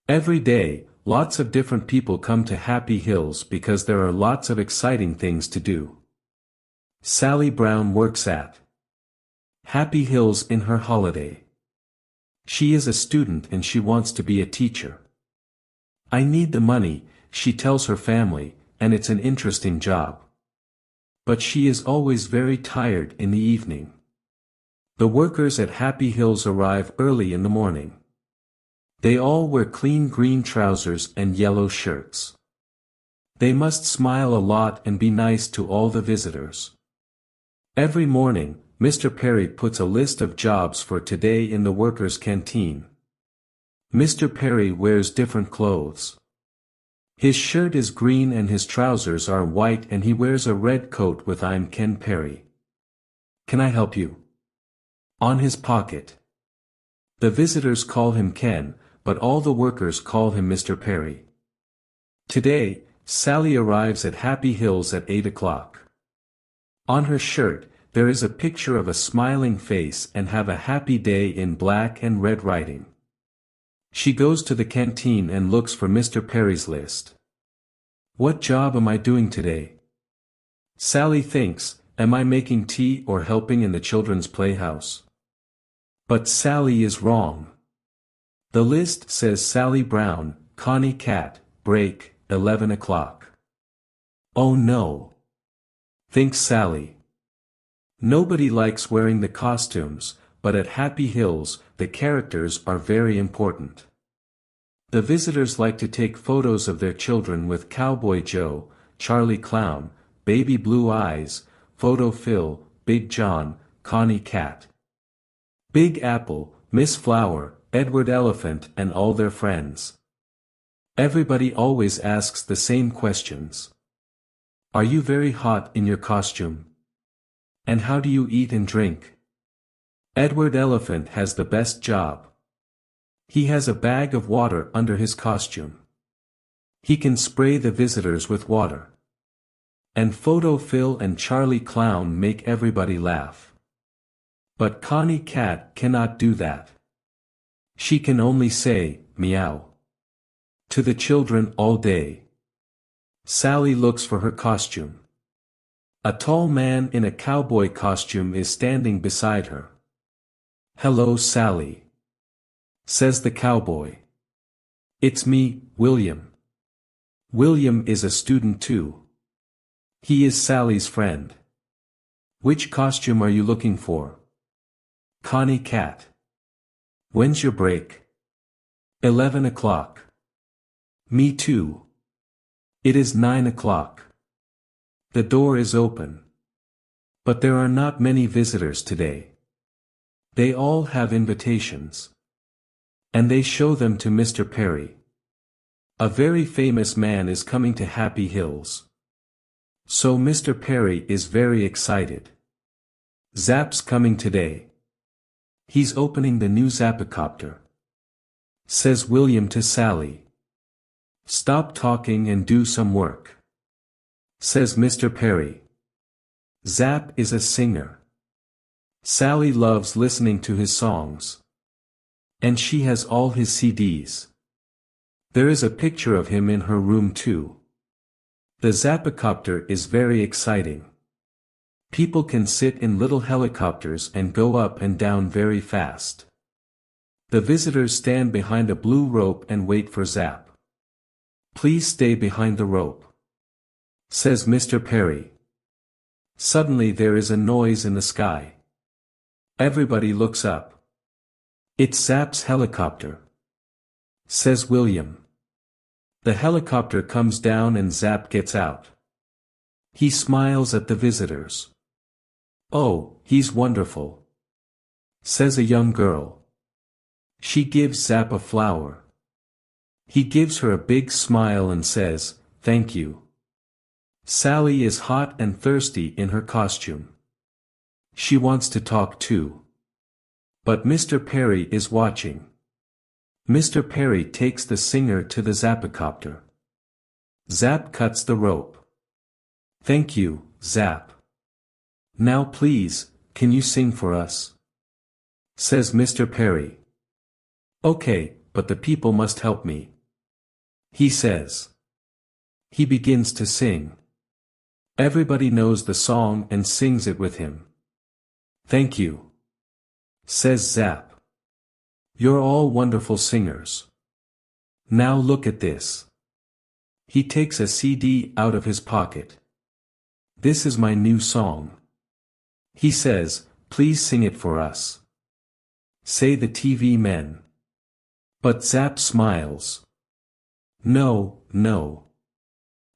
Every day, lots of different people come to Happy Hills because there are lots of exciting things to do. Sally Brown works at Happy Hills in her holiday. She is a student and she wants to be a teacher. I need the money, she tells her family, and it's an interesting job. But she is always very tired in the evening. The workers at Happy Hills arrive early in the morning. They all wear clean green trousers and yellow shirts. They must smile a lot and be nice to all the visitors. Every morning, Mr. Perry puts a list of jobs for today in the workers' canteen. Mr. Perry wears different clothes. His shirt is green and his trousers are white and he wears a red coat with "I'm Ken Perry. Can I help you?" on his pocket. The visitors call him Ken, but all the workers call him Mr. Perry. Today, Sally arrives at Happy Hills at 8 o'clock. On her shirt, there is a picture of a smiling face and "Have a happy day" in black and red writing. She goes to the canteen and looks for Mr. Perry's list. What job am I doing today? Sally thinks, am I making tea or helping in the children's playhouse? But Sally is wrong. The list says Sally Brown, Connie Cat, break, 11 o'clock. Oh no! Thinks Sally. Nobody likes wearing the costumes, but at Happy Hills, the characters are very important. The visitors like to take photos of their children with Cowboy Joe, Charlie Clown, Baby Blue Eyes, Photo Phil, Big John, Connie Cat, Big Apple, Miss Flower, Edward Elephant and all their friends. Everybody always asks the same questions. Are you very hot in your costume? And how do you eat and drink? Edward Elephant has the best job. He has a bag of water under his costume. He can spray the visitors with water. And Photo Phil and Charlie Clown make everybody laugh. But Connie Cat cannot do that. She can only say, meow, to the children all day. Sally looks for her costume. A tall man in a cowboy costume is standing beside her. Hello, Sally, says the cowboy. It's me, William. William is a student too. He is Sally's friend. Which costume are you looking for? Connie Cat. When's your break? 11 o'clock. Me too. It is 9 o'clock. The door is open. But there are not many visitors today. They all have invitations. And they show them to Mr. Perry. A very famous man is coming to Happy Hills. So Mr. Perry is very excited. Zap's coming today. He's opening the new Zapicopter, says William to Sally. Stop talking and do some work, says Mr. Perry. Zap is a singer. Sally loves listening to his songs. And she has all his CDs. There is a picture of him in her room too. The Zapicopter is very exciting. People can sit in little helicopters and go up and down very fast. The visitors stand behind a blue rope and wait for Zap. Please stay behind the rope, says Mr. Perry. Suddenly there is a noise in the sky. Everybody looks up. It's Zap's helicopter, says William. The helicopter comes down and Zap gets out. He smiles at the visitors. Oh, he's wonderful, says a young girl. She gives Zap a flower. He gives her a big smile and says, thank you. Sally is hot and thirsty in her costume. She wants to talk too. But Mr. Perry is watching. Mr. Perry takes the singer to the Zapicopter. Zap cuts the rope. Thank you, Zap. Now please, can you sing for us? Says Mr. Perry. Okay, but the people must help me. he says. He begins to sing. Everybody knows the song and sings it with him. Thank you, says Zap. You're all wonderful singers. Now look at this. He takes a CD out of his pocket. This is my new song. He says, please sing it for us. Say the TV men. But Zap smiles. No, no.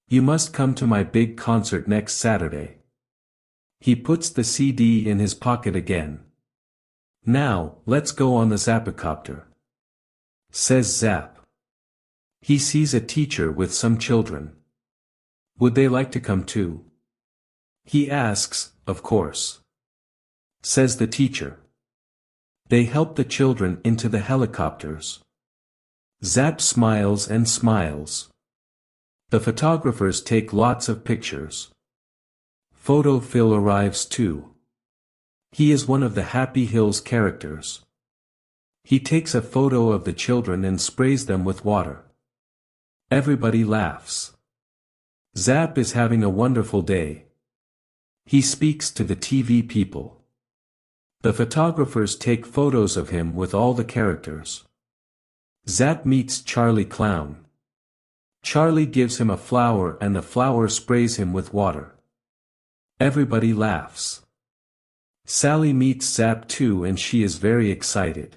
You must come to my big concert next Saturday. He puts the CD in his pocket again. Now, let's go on the Zapicopter, says Zap. He sees a teacher with some children. Would they like to come too? He asks, of course, says the teacher. They help the children into the helicopters. Zap smiles and smiles. The photographers take lots of pictures. Photo Phil arrives too. He is one of the Happy Hills characters. He takes a photo of the children and sprays them with water. Everybody laughs. Zap is having a wonderful day. He speaks to the TV people. The photographers take photos of him with all the characters. Zap meets Charlie Clown. Charlie gives him a flower and the flower sprays him with water. Everybody laughs. Sally meets Zap too and she is very excited.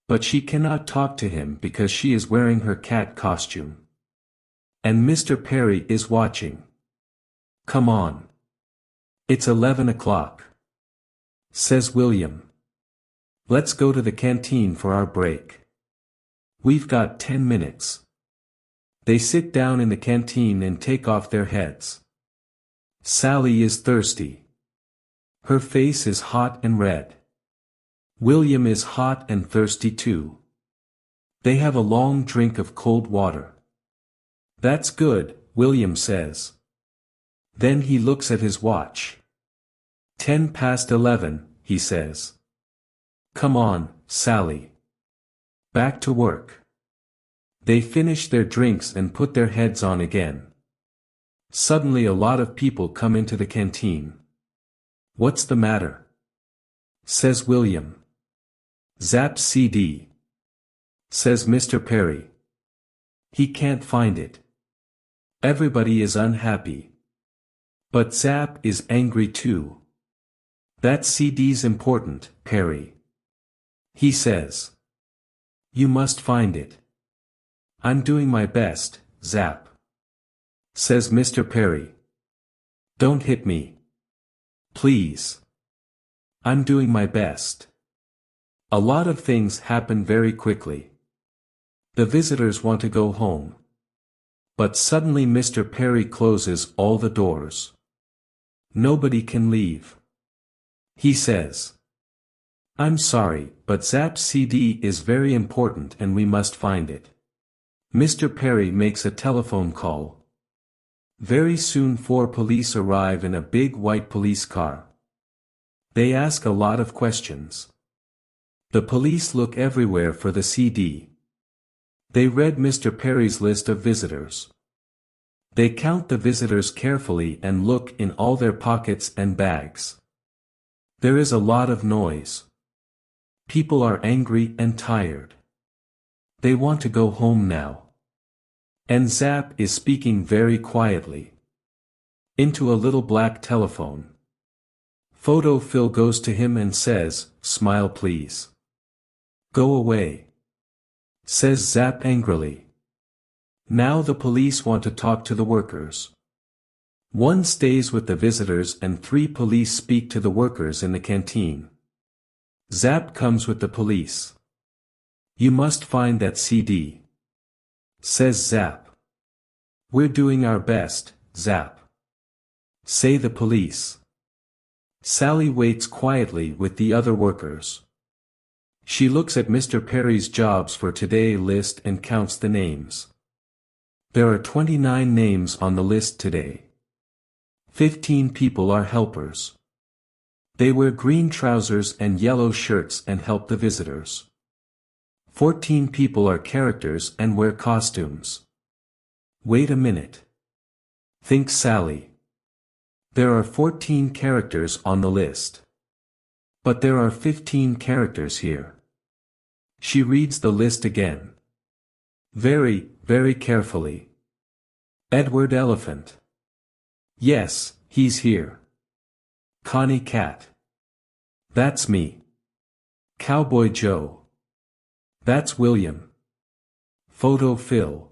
But she cannot talk to him because she is wearing her cat costume. And Mr. Perry is watching. Come on. It's 11 o'clock, says William. Let's go to the canteen for our break. We've got 10 minutes. They sit down in the canteen and take off their heads. Sally is thirsty. Her face is hot and red. William is hot and thirsty too. They have a long drink of cold water. That's good, William says. Then he looks at his watch. 11:10, he says. Come on, Sally. Back to work. They finish their drinks and put their heads on again. Suddenly a lot of people come into the canteen. What's the matter? Says William. Zap's CD, says Mr. Perry. He can't find it. Everybody is unhappy. But Zap is angry too. That CD's important, Perry. He says. You must find it. I'm doing my best, Zap, says Mr. Perry. Don't hit me. Please. I'm doing my best. A lot of things happen very quickly. The visitors want to go home. But suddenly Mr. Perry closes all the doors. Nobody can leave. He says. I'm sorry, but Zap's CD is very important and we must find it. Mr. Perry makes a telephone call. Very soon 4 police arrive in a big white police car. They ask a lot of questions. The police look everywhere for the CD. They read Mr. Perry's list of visitors. They count the visitors carefully and look in all their pockets and bags. There is a lot of noise. People are angry and tired. They want to go home now. And Zap is speaking very quietly. Into a little black telephone. Photo Phil goes to him and says, Smile please. Go away, says Zap angrily. Now the police want to talk to the workers. 1 stays with the visitors and 3 police speak to the workers in the canteen. Zap comes with the police. You must find that CD, says Zap. We're doing our best, Zap, say the police. Sally waits quietly with the other workers. She looks at Mr. Perry's jobs for today list and counts the names. There are 29 names on the list today. 15 people are helpers. They wear green trousers and yellow shirts and help the visitors. 14 people are characters and wear costumes. Wait a minute. Thinks Sally. There are 14 characters on the list. But there are 15 characters here. She reads the list again. Very, very carefully. Edward Elephant. Yes, he's here. Connie Cat. That's me. Cowboy Joe. That's William. Photo Phil.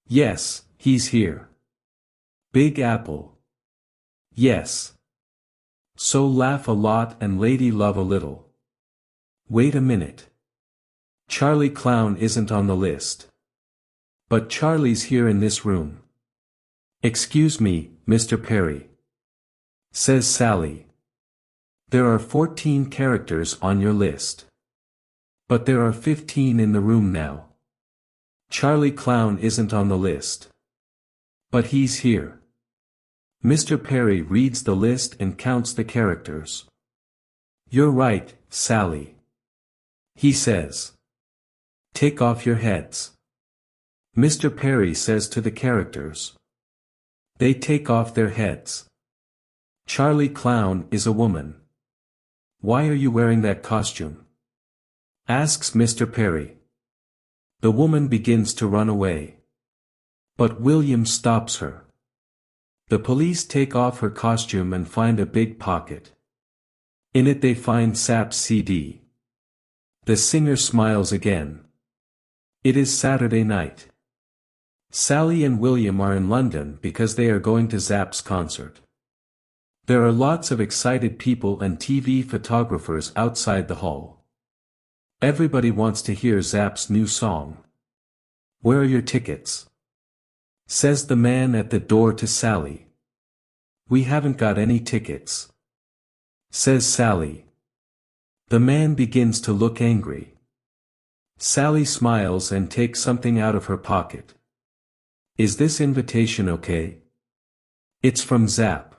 Yes, he's here. Big Apple. Yes. So Laugh a Lot and Lady Love a Little. Wait a minute. Charlie Clown isn't on the list. But Charlie's here in this room. Excuse me, Mr. Perry. Says Sally. There are 14 characters on your list. But there are 15 in the room now. Charlie Clown isn't on the list. But he's here. Mr. Perry reads the list and counts the characters. You're right, Sally. He says. Take off your heads. Mr. Perry says to the characters. They take off their heads. Charlie Clown is a woman. Why are you wearing that costume? Asks Mr. Perry. The woman begins to run away. But William stops her. The police take off her costume and find a big pocket. In it they find Sap's CD. The singer smiles again. It is Saturday night. Sally and William are in London because they are going to Zapp's concert. There are lots of excited people and TV photographers outside the hall. Everybody wants to hear Zapp's new song. Where are your tickets? Says the man at the door to Sally. We haven't got any tickets. Says Sally. The man begins to look angry. Sally smiles and takes something out of her pocket. Is this invitation okay? It's from Zapp.